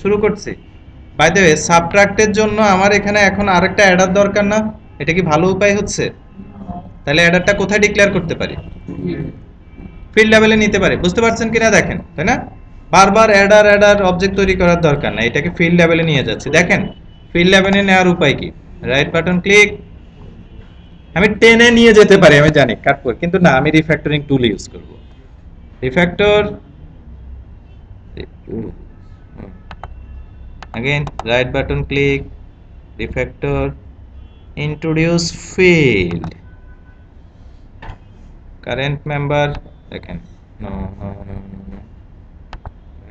শুরু করছি। By the way, সাবট্রাক্টের জন্য আমার এখানে এখন আরেকটা অ্যাডার দরকার না? এটা কি ভালো উপায় হচ্ছে? তাহলে অ্যাডারটা কোথায় ডিক্লেয়ার করতে পারি? ফিল্ড লেভেলে নিতে পারি। বুঝতে পারছেন কিনা দেখেন, তাই না? বারবার অ্যাডার অ্যাডার অবজেক্ট তৈরি করার দরকার না, এটাকে ফিল্ড লেভেলে নিয়ে যাচ্ছি। দেখেন ফিল্ড লেভেলে নেওয়ার উপায় কি? Right button click. আমি টেনে নিয়ে যেতে পারি, আমি জানি কাট করে, কিন্তু না, আমি রিফ্যাক্টরিং টুল ইউজ করব। Refactor again, right button click, refactor, introduce field, current member, দেখেন no no no no no,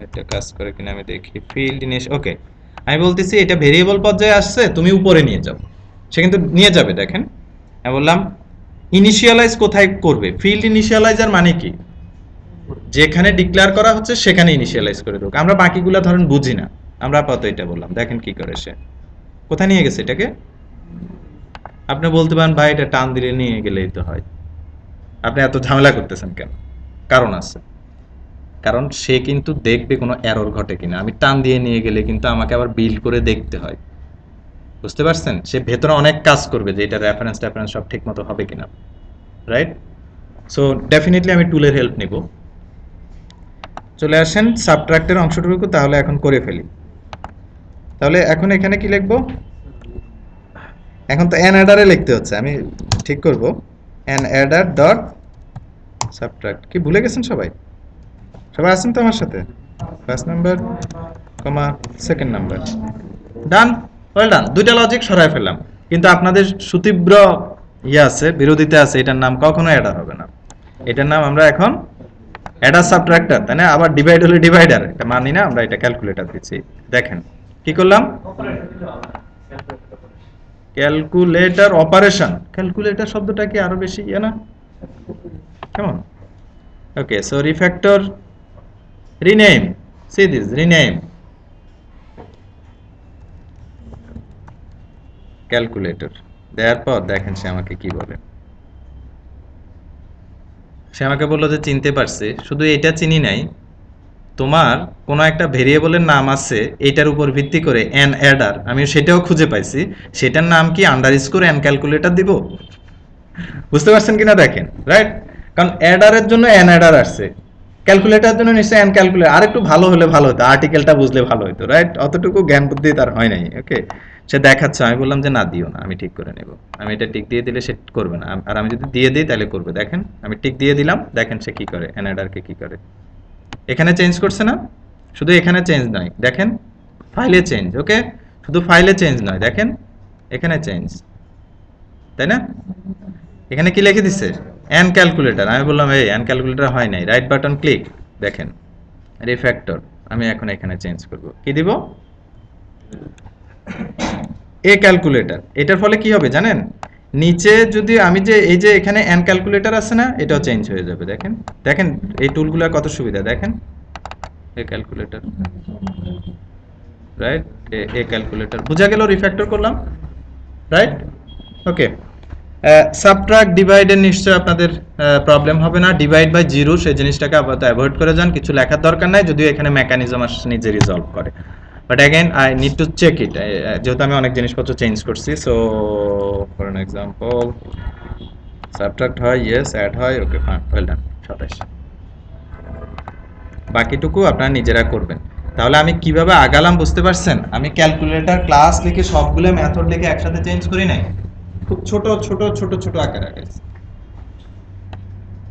এটা কাজ করে কিনা আমি দেখি। ফিল্ড ইনিশ, ওকে, আমি বলতেছি এটা ভেরিয়েবল পর্যায়ে আসছে, তুমি উপরে নিয়ে যাও। সে কিন্তু নিয়ে যাবে। দেখেন আমি বললাম ইনিশিয়ালাইজ কোথায় করবে? ফিল্ড ইনিশিয়ালাইজার মানে কি? যেখানে ডিক্লেয়ার করা হচ্ছে সেখানে ইনিশিয়ালাইজ করে দেবো। আমরা বাকিগুলো ধরেন বুঝি না, আমরা আপাতত এটা বললাম। দেখেন কি করে সে কোথায় নিয়ে গেছে এটাকে। আপনি বলতে পারেন ভাই এটা টান দিলে নিয়ে গেলেই তো হয়, আপনি এত ঝামেলা করতেছেন কেন? কারণ আছে, কারণ সে কিন্তু দেখবে কোনো এরর ঘটে কিনা। আমি টান দিয়ে নিয়ে গেলে কিন্তু আমাকে আবার বিল্ড করে দেখতে হয়। বুঝতে পারছেন? সে ভেতরে অনেক কাজ করবে যে এটা রেফারেন্স টেফারেন্স সব ঠিক মতো হবে কিনা। রাইট? সো ডেফিনেটলি আমি টুলের হেল্প নেব। চলে আসেন সাবট্রাক্টের অংশটুকু তাহলে এখন করে ফেলি। তাহলে এখন এখানে কি লিখবো? এখন তো এন অ্যাডারে লিখতে হচ্ছে, আমি ঠিক করব। এন অ্যাডার ডট সাবট্রাক্ট। কি ভুলে গেছেন সবাই? সবাই আছেন তো আমার সাথে? First number comma second number, done, well done. দুইটা লজিক সরাই ফেললাম, কিন্তু আপনাদের সুতীব্র ইয়ে আছে, বিরোধিতা আছে, এটার নাম কখনো অ্যাডার হবে না। এটার নাম আমরা এখন অ্যাডার সাবট্রাক্টর, তাই না? আবার ডিভাইড হলে ডিভাইডার, এটা মানি না, আমরা এটা ক্যালকুলেটর দিচ্ছি। দেখেন কি করলাম, ক্যালকুলেটর অপারেশন। ক্যালকুলেটর শব্দটা কি আরো বেশি ইয়ে না? কেমন? Okay, so refactor rename, see this rename calculator দেওয়ার পর দেখেন সে আমাকে কি বলে। সে আমাকে বললো যে চিনতে পারছে, শুধু এটা চিনি নাই, তোমার কোনো একটা ভেরিয়েবলের নাম আছে, এটার উপর ভিত্তি করে এন অ্যাডার, আমি সেটাও খুঁজে পাইছি, সেটার নাম কি আন্ডারস্কোর এন ক্যালকুলেটর দিব। বুঝতে পারছেন কিনা দেখেন, রাইট? কারণ অ্যাডারের জন্য এন অ্যাডার আসছে, ক্যালকুলেটরের জন্য নিশ্চয়ই এন ক্যালকুলেটর। আর একটু ভালো হলে ভালো হতো, আর্টিকেলটা বুঝলে ভালো হতো, রাইট? অতটুকু জ্ঞান বুদ্ধি তার হয় নাই। ওকে, সে দেখাচ্ছে, আমি বললাম যে না দিও না, আমি ঠিক করে নেব। আমি এটা টিক দিয়ে দিলে সে করবে না, আর আমি যদি দিয়ে দিই তাহলে করবে। দেখেন আমি টিক দিয়ে দিলাম, দেখেন সে কি করে, এন অ্যাডারকে কি করে। এখানে চেঞ্জ করছে না? শুধু এখানে চেঞ্জ নয়, দেখেন ফাইলে চেঞ্জ। ওকে, শুধু ফাইলে চেঞ্জ নয়, দেখেন এখানে চেঞ্জ, তাই না? এখানে কি লিখে দিচ্ছে? N calculator. আমি বললাম এই এন ক্যালকুলেটর হয় নাই, রাইট বাটন ক্লিক, দেখেন রিফ্যাক্টর। আমি এখন এখানে চেঞ্জ করব, কি দিব? এ ক্যালকুলেটর। এটার ফলে কি হবে জানেন? নিচে যদি আমি যে এই যে এখানে এন ক্যালকুলেটর আছে না, এটাও চেঞ্জ হয়ে যাবে। দেখেন, দেখেন এই টুলগুলোর কত সুবিধা, দেখেন এ ক্যালকুলেটর, রাইট? এ ক্যালকুলেটর বুঝা গেল, রিফ্যাক্টর করলাম, রাইট? ওকে, সাবট্রাক্ট ডিভাইডের নিশ্চয় আপনাদের প্রবলেম হবে না। ডিভাইড বাই জিরো সেই জিনিসটাকে আপাতত অ্যাভয়েড করে যান, কিছু লেখার দরকার নাই, যদিও এখানে মেকানিজম আসছে নিজে রিজলভ করে। But again I need to check it, যেহেতু আমি অনেক জিনিসপত্র চেঞ্জ করছি। So for an example, subtract হয়, ইয়েস, অ্যাড হয়, ওকে ফাইন, ওয়েল ডান, 27। বাকিটুকু আপনারা নিজেরা করবেন। তাহলে আমি কিভাবে আগালাম বুঝতে পারছেন? আমি ক্যালকুলেটর ক্লাস লিখে সবগুলো মেথড লিখে একসাথে চেঞ্জ করি নাই, খুব ছোট ছোট ছোট ছোট আকারে আগাইছি।